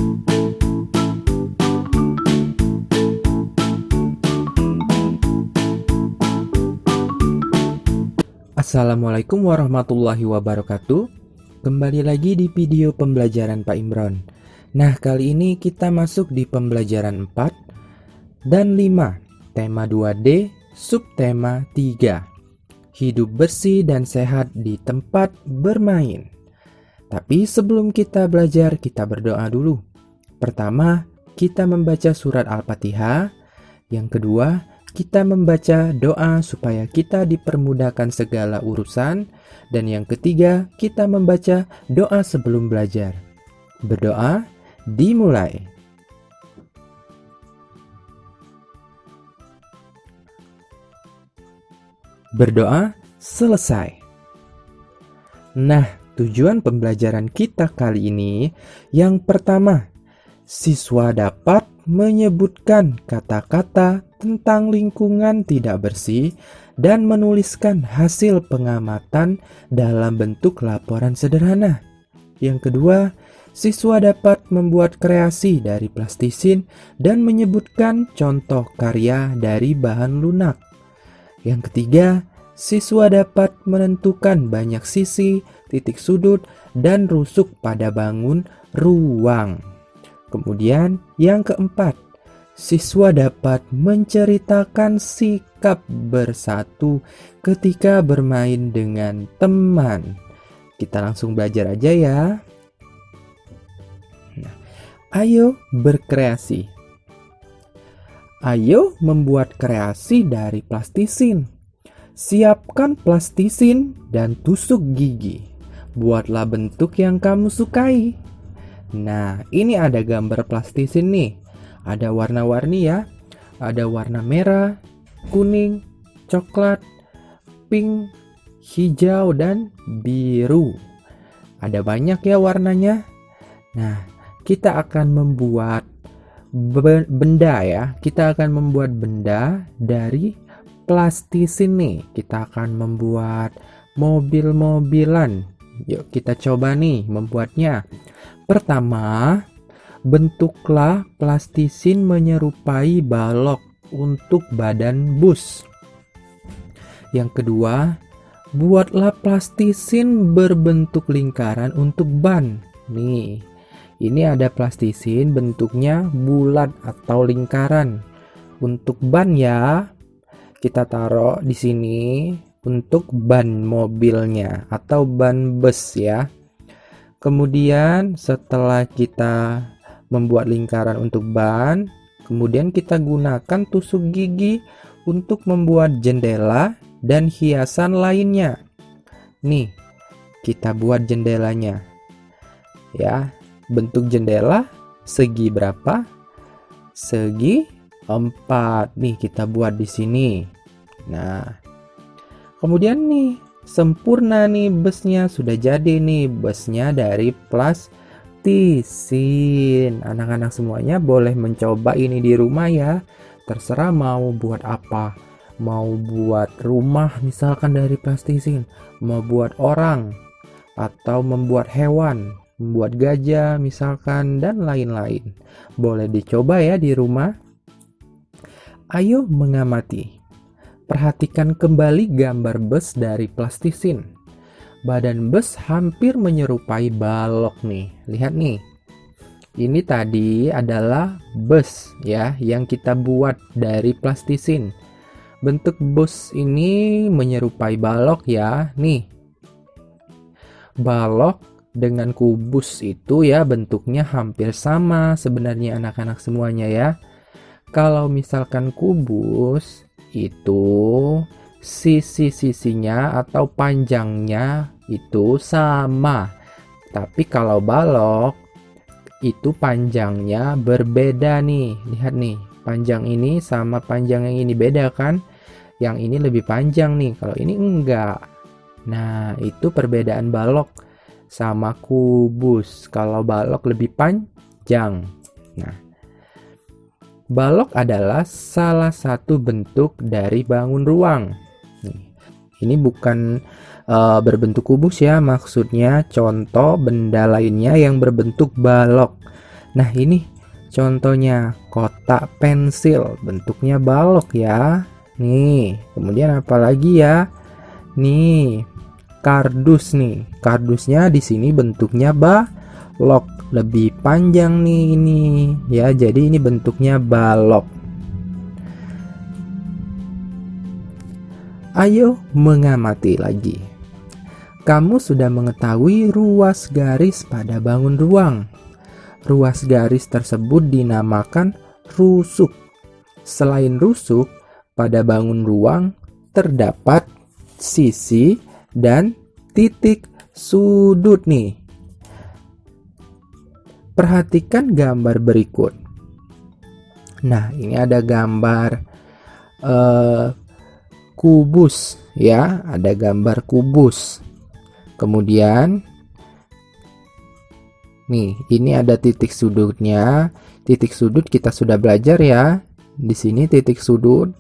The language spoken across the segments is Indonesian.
Assalamualaikum warahmatullahi wabarakatuh. Kembali lagi di video pembelajaran Pak Imron. Nah, kali ini kita masuk di pembelajaran 4 dan 5, tema 2D, subtema 3. Hidup bersih dan sehat di tempat bermain. Tapi sebelum kita belajar, kita berdoa dulu. Pertama, kita membaca surat Al-Fatihah. Yang kedua, kita membaca doa supaya kita dipermudahkan segala urusan. Dan yang ketiga, kita membaca doa sebelum belajar. Berdoa dimulai. Berdoa selesai. Nah, tujuan pembelajaran kita kali ini yang pertama, siswa dapat menyebutkan kata-kata tentang lingkungan tidak bersih dan menuliskan hasil pengamatan dalam bentuk laporan sederhana. Yang kedua, siswa dapat membuat kreasi dari plastisin dan menyebutkan contoh karya dari bahan lunak. Yang ketiga, siswa dapat menentukan banyak sisi, titik sudut, dan rusuk pada bangun ruang. Kemudian yang keempat, siswa dapat menceritakan sikap bersatu ketika bermain dengan teman. Kita langsung belajar aja ya. Nah, ayo berkreasi. Ayo membuat kreasi dari plastisin. Siapkan plastisin dan tusuk gigi. Buatlah bentuk yang kamu sukai. Nah, ini ada gambar plastisin nih. Ada warna-warni ya. Ada warna merah, kuning, coklat, pink, hijau, dan biru. Ada banyak ya warnanya. Nah, kita akan membuat benda ya. Kita akan membuat benda dari plastisin nih. Kita akan membuat mobil-mobilan. Yuk kita coba nih membuatnya. Pertama, bentuklah plastisin menyerupai balok untuk badan bus. Yang kedua, buatlah plastisin berbentuk lingkaran untuk ban. Nih, ini ada plastisin bentuknya bulat atau lingkaran. Untuk ban ya, kita taruh di sini untuk ban mobilnya atau ban bus ya. Kemudian setelah kita membuat lingkaran untuk ban, kemudian kita gunakan tusuk gigi untuk membuat jendela dan hiasan lainnya. Nih, kita buat jendelanya. Ya, bentuk jendela segi berapa? Segi 4. Nih, kita buat di sini. Nah, kemudian nih, sempurna nih busnya, sudah jadi nih busnya dari plastisin. Anak-anak semuanya boleh mencoba ini di rumah ya. Terserah mau buat apa. Mau buat rumah misalkan dari plastisin, mau buat orang, atau membuat hewan, membuat gajah misalkan, dan lain-lain. Boleh dicoba ya di rumah. Ayo mengamati. Perhatikan kembali gambar bus dari plastisin. Badan bus hampir menyerupai balok nih. Lihat nih. Ini tadi adalah bus ya yang kita buat dari plastisin. Bentuk bus ini menyerupai balok ya. Nih. Balok dengan kubus itu ya bentuknya hampir sama sebenarnya anak-anak semuanya ya. Kalau misalkan kubus itu sisi-sisinya atau panjangnya itu sama. Tapi kalau balok itu panjangnya berbeda nih. Lihat nih, panjang ini sama panjang yang ini beda kan? Yang ini lebih panjang nih, kalau ini enggak. Nah, itu perbedaan balok sama kubus. Kalau balok lebih panjang. Nah, balok adalah salah satu bentuk dari bangun ruang. Ini bukan berbentuk kubus ya, maksudnya contoh benda lainnya yang berbentuk balok. Nah, ini contohnya kotak pensil, bentuknya balok ya. Nih, kemudian apa lagi ya? Nih, kardus nih. Kardusnya di sini bentuknya balok, lebih panjang nih ini. Ya, jadi ini bentuknya balok. Ayo mengamati lagi. Kamu sudah mengetahui ruas garis pada bangun ruang. Ruas garis tersebut dinamakan rusuk. Selain rusuk, pada bangun ruang terdapat sisi dan titik sudut nih. Perhatikan gambar berikut. Nah, ini ada gambar kubus ya, ada gambar kubus. Kemudian nih, ini ada titik sudutnya. Titik sudut kita sudah belajar ya. Di sini titik sudut.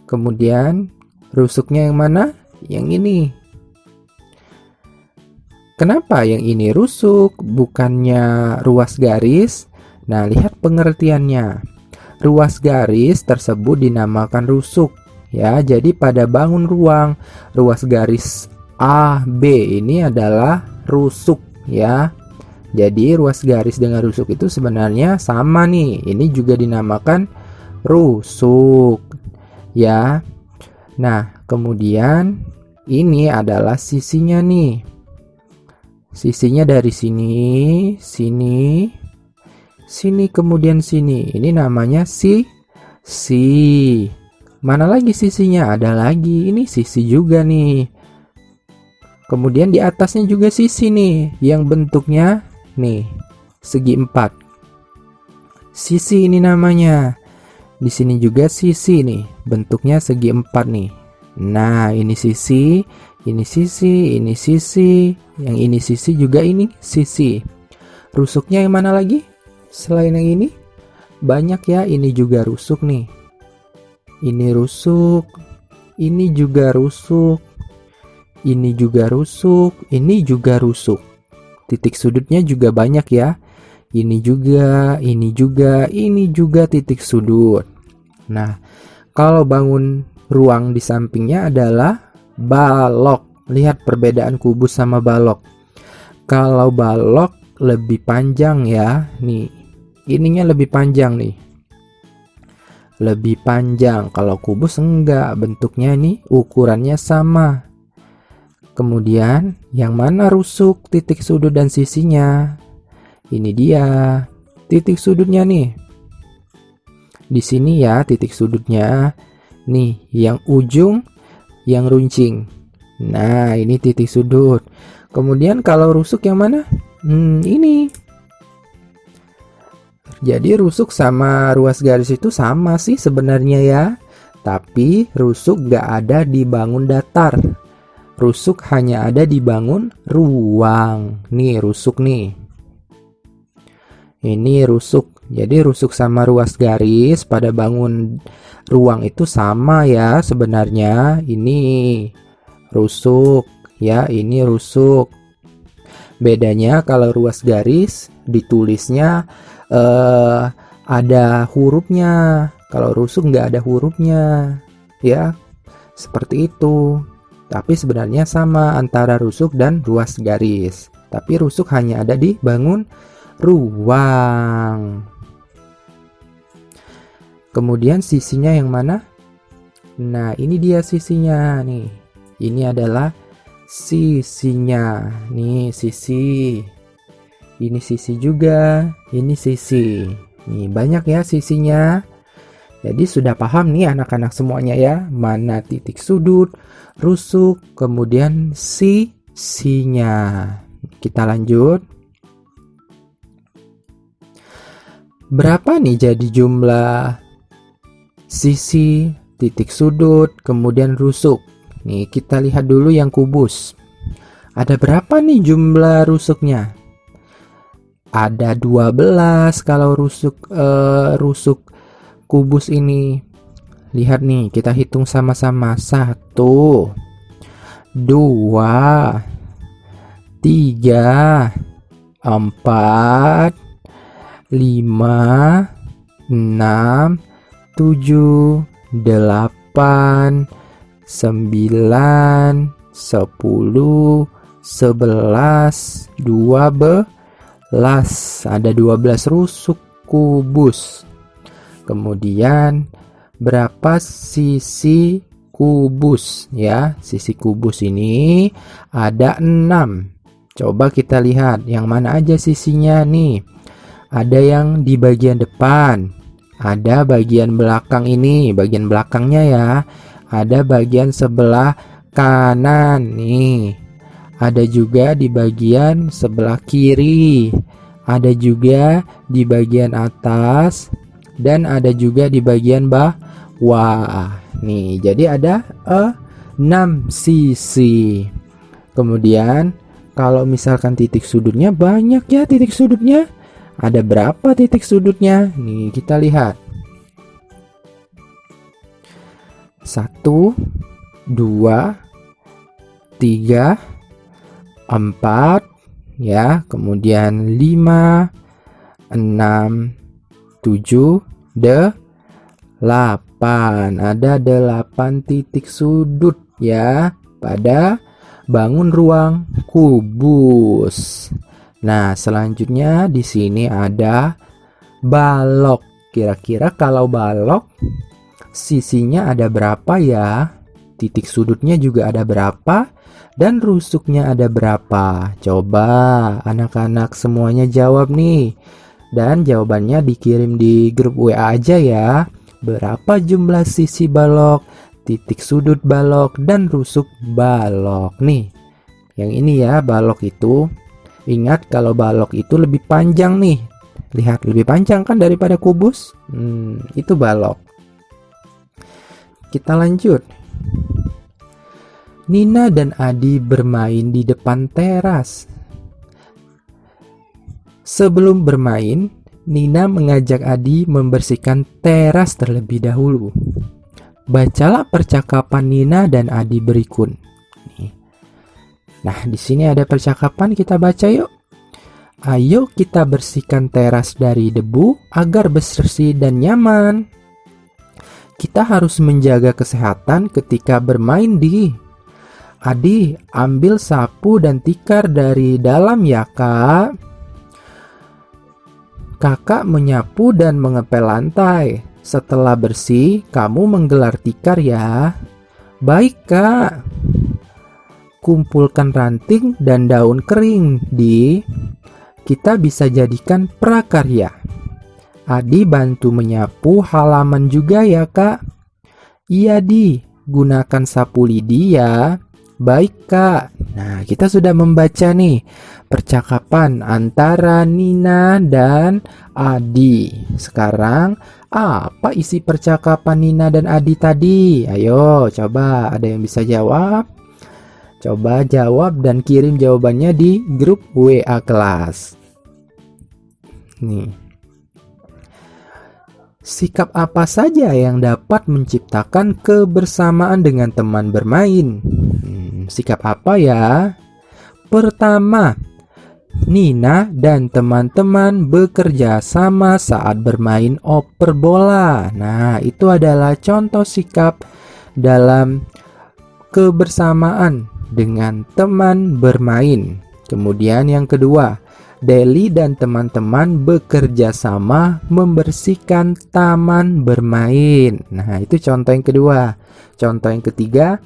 Kemudian rusuknya yang mana? Yang ini. Kenapa yang ini rusuk, bukannya ruas garis? Nah, lihat pengertiannya. Ruas garis tersebut dinamakan rusuk. Ya, jadi pada bangun ruang, ruas garis A, B ini adalah rusuk ya. Jadi ruas garis dengan rusuk itu sebenarnya sama nih. Ini juga dinamakan rusuk ya. Nah, kemudian ini adalah sisinya nih. Sisinya dari sini, sini, sini, kemudian sini. Ini namanya sisi. Mana lagi sisinya? Ada lagi. Ini sisi juga nih. Kemudian di atasnya juga sisi nih, yang bentuknya nih segi 4. Sisi ini namanya. Di sini juga sisi nih, bentuknya segi 4 nih. Nah, ini sisi, ini sisi, ini sisi, yang ini sisi juga ini sisi. Rusuknya yang mana lagi? Selain yang ini, banyak ya, ini juga rusuk nih. Ini rusuk, ini juga rusuk. Ini juga rusuk, ini juga rusuk. Titik sudutnya juga banyak ya. Ini juga, ini juga, ini juga titik sudut. Nah, kalau bangun ruang di sampingnya adalah balok. Lihat perbedaan kubus sama balok. Kalau balok lebih panjang ya. Nih, ininya lebih panjang nih. Lebih panjang. Kalau kubus enggak, bentuknya nih ukurannya sama. Kemudian, yang mana rusuk, titik sudut dan sisinya? Ini dia, titik sudutnya nih. Di sini ya, titik sudutnya. Nih, yang ujung, yang runcing. Nah, ini titik sudut. Kemudian kalau rusuk yang mana? Ini. Jadi rusuk sama ruas garis itu sama sih sebenarnya ya. Tapi rusuk gak ada di bangun datar. Rusuk hanya ada di bangun ruang. Nih rusuk nih. Ini rusuk. Jadi rusuk sama ruas garis pada bangun ruang itu sama ya sebenarnya. Ini rusuk ya, ini rusuk. Bedanya kalau ruas garis ditulisnya ada hurufnya. Kalau rusuk nggak ada hurufnya ya. Seperti itu. Tapi sebenarnya sama antara rusuk dan ruas garis. Tapi rusuk hanya ada di bangun ruang. Kemudian sisinya yang mana? Nah, ini dia sisinya nih. Ini adalah sisinya. Nih, sisi. Ini sisi juga. Ini sisi. Nih, banyak ya sisinya. Jadi sudah paham nih anak-anak semuanya ya, mana titik sudut, rusuk, kemudian sisinya. Kita lanjut. Berapa nih jadi jumlah sisi, titik sudut, kemudian rusuk? Nih kita lihat dulu yang kubus. Ada berapa nih jumlah rusuknya? Ada 12 kalau rusuk kubus ini. Lihat nih, kita hitung sama-sama. 1, 2, 3, 4, 5, 6, 7, 8, 9, 10, 11, 12. Ada 12 rusuk kubus. Kemudian berapa sisi kubus ya? Sisi kubus ini ada 6. Coba kita lihat yang mana aja sisinya nih. Ada yang di bagian depan, ada bagian belakang ini, bagian belakangnya ya. Ada bagian sebelah kanan nih. Ada juga di bagian sebelah kiri. Ada juga di bagian atas dan ada juga di bagian bawah. Nih, jadi ada 6 sisi. Kemudian kalau misalkan titik sudutnya banyak ya titik sudutnya. Ada berapa titik sudutnya? Nih, kita lihat. 1, 2, 3, 4 ya, kemudian 5, 6, 7, 8. Ada 8 titik sudut ya pada bangun ruang kubus. Nah, selanjutnya di sini ada balok. Kira-kira kalau balok sisinya ada berapa ya? Titik sudutnya juga ada berapa? Dan rusuknya ada berapa? Coba anak-anak semuanya jawab nih. Dan jawabannya dikirim di grup WA aja ya. Berapa jumlah sisi balok, titik sudut balok, dan rusuk balok? Nih, yang ini ya balok itu. Ingat kalau balok itu lebih panjang nih. Lihat, lebih panjang kan daripada kubus? Itu balok. Kita lanjut. Nina dan Adi bermain di depan teras. Sebelum bermain, Nina mengajak Adi membersihkan teras terlebih dahulu. Bacalah percakapan Nina dan Adi berikut. Nah, di sini ada percakapan, kita baca yuk. Ayo kita bersihkan teras dari debu agar bersih dan nyaman. Kita harus menjaga kesehatan ketika bermain di. Adi, ambil sapu dan tikar dari dalam ya, Kak. Kakak menyapu dan mengepel lantai. Setelah bersih, kamu menggelar tikar ya. Baik, Kak. Kumpulkan ranting dan daun kering di. Kita bisa jadikan prakarya. Adi bantu menyapu halaman juga ya, Kak. Iya, Di. Gunakan sapu lidi ya. Baik, Kak. Nah, kita sudah membaca nih percakapan antara Nina dan Adi. Sekarang, apa isi percakapan Nina dan Adi tadi? Ayo, coba ada yang bisa jawab? Coba jawab dan kirim jawabannya di grup WA kelas. Nih. Sikap apa saja yang dapat menciptakan kebersamaan dengan teman bermain? Sikap apa ya? Pertama, Nina dan teman-teman bekerja sama saat bermain oper bola. Nah, itu adalah contoh sikap dalam kebersamaan dengan teman bermain. Kemudian yang kedua, Deli dan teman-teman bekerja sama membersihkan taman bermain. Nah, itu contoh yang kedua. Contoh yang ketiga,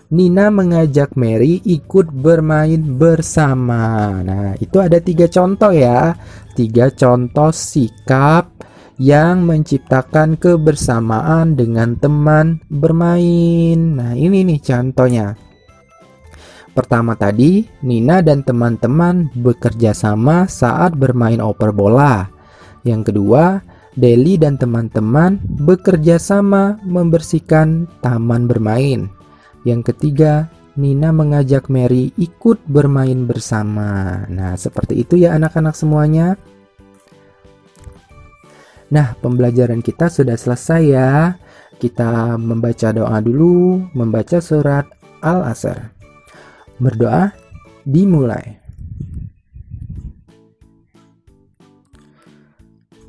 Nina mengajak Mary ikut bermain bersama. Nah, itu ada 3 contoh ya. 3 contoh sikap yang menciptakan kebersamaan dengan teman bermain. Nah, ini nih contohnya. Pertama tadi, Nina dan teman-teman bekerja sama saat bermain oper bola. Yang kedua, Deli dan teman-teman bekerja sama membersihkan taman bermain. Yang ketiga, Nina mengajak Mary ikut bermain bersama. Nah, seperti itu ya anak-anak semuanya. Nah, pembelajaran kita sudah selesai ya. Kita membaca doa dulu, membaca surat Al-Asr. Berdoa dimulai.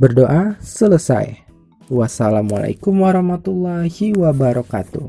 Berdoa selesai. Wassalamualaikum warahmatullahi wabarakatuh.